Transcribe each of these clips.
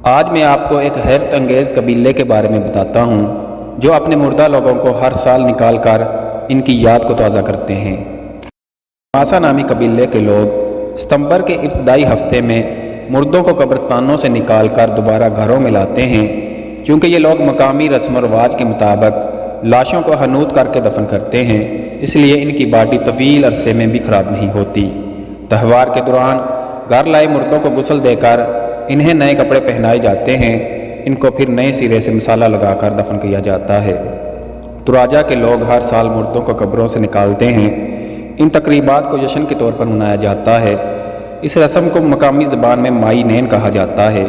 آج میں آپ کو ایک حیرت انگیز قبیلے کے بارے میں بتاتا ہوں جو اپنے مردہ لوگوں کو ہر سال نکال کر ان کی یاد کو تازہ کرتے ہیں۔ ماسا نامی قبیلے کے لوگ ستمبر کے ابتدائی ہفتے میں مردوں کو قبرستانوں سے نکال کر دوبارہ گھروں میں لاتے ہیں۔ چونکہ یہ لوگ مقامی رسم و رواج کے مطابق لاشوں کو حنوط کر کے دفن کرتے ہیں، اس لیے ان کی باڈی طویل عرصے میں بھی خراب نہیں ہوتی۔ تہوار کے دوران گھر لائے مردوں کو غسل دے کر انہیں نئے کپڑے پہنائے جاتے ہیں، ان کو پھر نئے سرے سے مسالہ لگا کر دفن کیا جاتا ہے۔ توراجہ کے لوگ ہر سال مردوں کو قبروں سے نکالتے ہیں۔ ان تقریبات کو جشن کے طور پر منایا جاتا ہے۔ اس رسم کو مقامی زبان میں مائی نین کہا جاتا ہے۔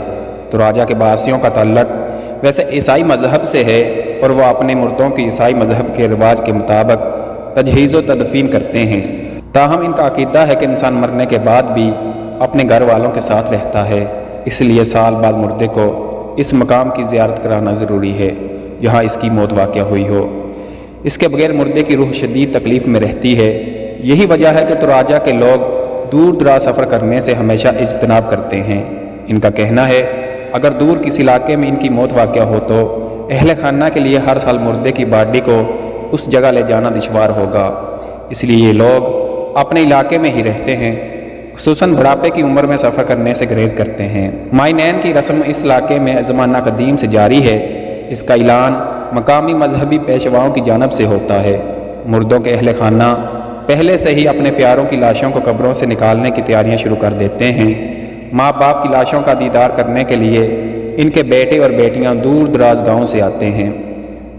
توراجہ کے باسیوں کا تعلق ویسے عیسائی مذہب سے ہے اور وہ اپنے مردوں کی عیسائی مذہب کے رواج کے مطابق تجہیز و تدفین کرتے ہیں۔ تاہم ان کا عقیدہ ہے کہ انسان مرنے کے بعد بھی اپنے گھر والوں کے ساتھ رہتا ہے، اس لیے سال بعد مردے کو اس مقام کی زیارت کرانا ضروری ہے جہاں اس کی موت واقع ہوئی ہو۔ اس کے بغیر مردے کی روح شدید تکلیف میں رہتی ہے۔ یہی وجہ ہے کہ توراجہ کے لوگ دور دراز سفر کرنے سے ہمیشہ اجتناب کرتے ہیں۔ ان کا کہنا ہے اگر دور کسی علاقے میں ان کی موت واقع ہو تو اہل خانہ کے لیے ہر سال مردے کی باڈی کو اس جگہ لے جانا دشوار ہوگا، اس لیے یہ لوگ اپنے علاقے میں ہی رہتے ہیں، خصوصاً بڑھاپے کی عمر میں سفر کرنے سے گریز کرتے ہیں۔ مائی نین کی رسم اس علاقے میں زمانہ قدیم سے جاری ہے۔ اس کا اعلان مقامی مذہبی پیشواؤں کی جانب سے ہوتا ہے۔ مردوں کے اہل خانہ پہلے سے ہی اپنے پیاروں کی لاشوں کو قبروں سے نکالنے کی تیاریاں شروع کر دیتے ہیں۔ ماں باپ کی لاشوں کا دیدار کرنے کے لیے ان کے بیٹے اور بیٹیاں دور دراز گاؤں سے آتے ہیں۔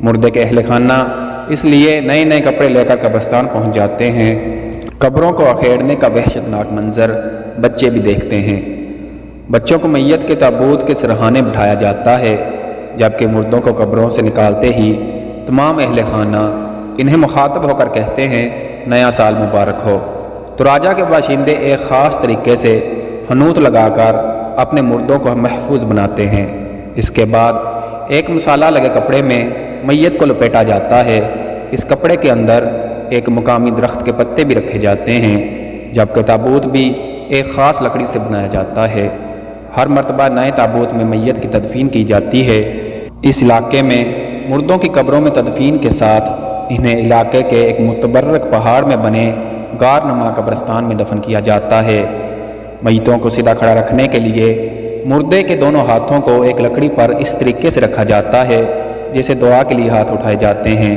مردے کے اہل خانہ اس لیے نئے نئے کپڑے لے کر قبرستان پہنچ جاتے ہیں۔ قبروں کو اکھیڑنے کا وحشتناک منظر بچے بھی دیکھتے ہیں۔ بچوں کو میت کے تابوت کے سرہانے بٹھایا جاتا ہے، جبکہ مردوں کو قبروں سے نکالتے ہی تمام اہل خانہ انہیں مخاطب ہو کر کہتے ہیں نیا سال مبارک ہو۔ توراجہ کے باشندے ایک خاص طریقے سے حنوط لگا کر اپنے مردوں کو محفوظ بناتے ہیں۔ اس کے بعد ایک مسالہ لگے کپڑے میں میت کو لپیٹا جاتا ہے۔ اس کپڑے کے اندر ایک مقامی درخت کے پتے بھی رکھے جاتے ہیں، جبکہ تابوت بھی ایک خاص لکڑی سے بنایا جاتا ہے۔ ہر مرتبہ نئے تابوت میں میت کی تدفین کی جاتی ہے۔ اس علاقے میں مردوں کی قبروں میں تدفین کے ساتھ انہیں علاقے کے ایک متبرک پہاڑ میں بنے غار نما قبرستان میں دفن کیا جاتا ہے۔ میتوں کو سیدھا کھڑا رکھنے کے لیے مردے کے دونوں ہاتھوں کو ایک لکڑی پر اس طریقے سے رکھا جاتا ہے جیسے دعا کے لیے ہاتھ اٹھائے جاتے ہیں۔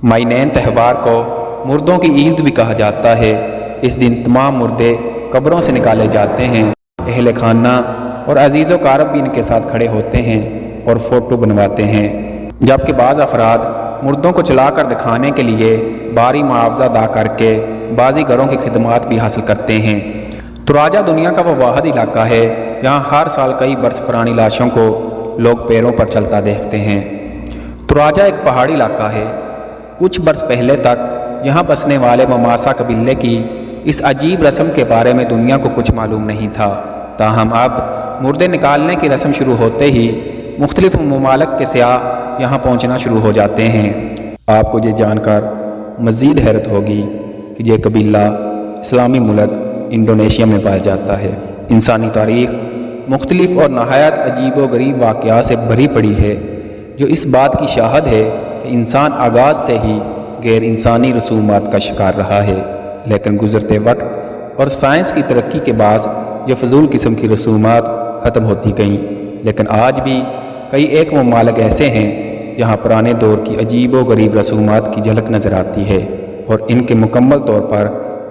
مائی نین تہوار کو مردوں کی عید بھی کہا جاتا ہے۔ اس دن تمام مردے قبروں سے نکالے جاتے ہیں۔ اہل خانہ اور عزیز و قارب بھی ان کے ساتھ کھڑے ہوتے ہیں اور فوٹو بنواتے ہیں، جبکہ بعض افراد مردوں کو چلا کر دکھانے کے لیے بھاری معاوضہ ادا کر کے بازی گروں کی خدمات بھی حاصل کرتے ہیں۔ توراجہ دنیا کا وہ واحد علاقہ ہے جہاں ہر سال کئی برس پرانی لاشوں کو لوگ پیروں پر چلتا دیکھتے ہیں۔ توراجہ ایک پہاڑی علاقہ ہے۔ کچھ برس پہلے تک یہاں بسنے والے مماسا قبیلے کی اس عجیب رسم کے بارے میں دنیا کو کچھ معلوم نہیں تھا، تاہم اب مردے نکالنے کی رسم شروع ہوتے ہی مختلف ممالک کے سیاح یہاں پہنچنا شروع ہو جاتے ہیں۔ آپ کو یہ جان کر مزید حیرت ہوگی کہ یہ قبیلہ اسلامی ملک انڈونیشیا میں پایا جاتا ہے۔ انسانی تاریخ مختلف اور نہایت عجیب و غریب واقعات سے بھری پڑی ہے، جو اس بات کی شاہد ہے کہ انسان آغاز سے ہی غیر انسانی رسومات کا شکار رہا ہے، لیکن گزرتے وقت اور سائنس کی ترقی کے باعث یہ فضول قسم کی رسومات ختم ہوتی گئیں، لیکن آج بھی کئی ایک ممالک ایسے ہیں جہاں پرانے دور کی عجیب و غریب رسومات کی جھلک نظر آتی ہے، اور ان کے مکمل طور پر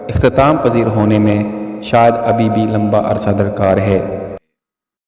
اختتام پذیر ہونے میں شاید ابھی بھی لمبا عرصہ درکار ہے۔